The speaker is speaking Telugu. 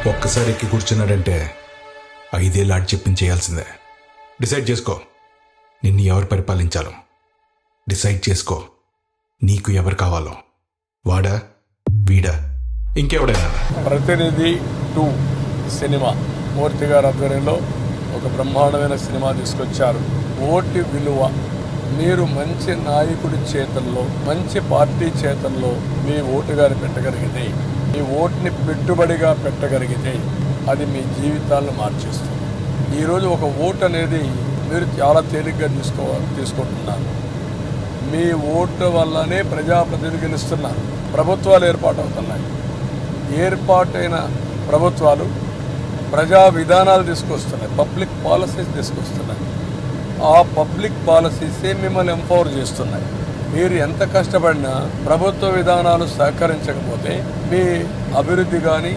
ఒక్కసారి ఎక్కి కూర్చున్నాడంటే 5 ఏళ్ళు ఆడి చెప్పించేయాల్సిందే. డిసైడ్ చేసుకో, నిన్ను ఎవరు పరిపాలించాలో. డిసైడ్ చేసుకో, నీకు ఎవరు కావాలో. వాడా, వీడా, ఇంకెవడైనా. ప్రతినిధి 2 సినిమా మూర్తి గారి ఆధ్వర్యంలో ఒక బ్రహ్మాండమైన సినిమా తీసుకొచ్చారు. ఓటు విలువ, మీరు మంచి నాయకుడి చేతల్లో, మంచి పార్టీ చేతల్లో మీ ఓటు గారి పెట్టగలిగితే, మీ ఓటుని పెట్టుబడిగా పెట్టగలిగితే అది మీ జీవితాలను మార్చేస్తుంది. ఈరోజు ఒక ఓటు అనేది మీరు చాలా తేలిగ్గా తీసుకుంటున్నారు. మీ ఓటు వల్లనే ప్రజాప్రతినిధులు గెలుస్తున్నారు. ప్రభుత్వాలు ఏర్పాటవుతున్నాయి. ఏర్పాటైన ప్రభుత్వాలు ప్రజా విధానాలు తీసుకొస్తున్నాయి, పబ్లిక్ పాలసీస్ తీసుకొస్తున్నాయి. ఆ పబ్లిక్ పాలసీసే మిమ్మల్ని ఎంపవర్ చేస్తున్నాయి. మీరు ఎంత కష్టపడినా ప్రభుత్వ విధానాలు సహకరించకపోతే మీ అభివృద్ధి కానీ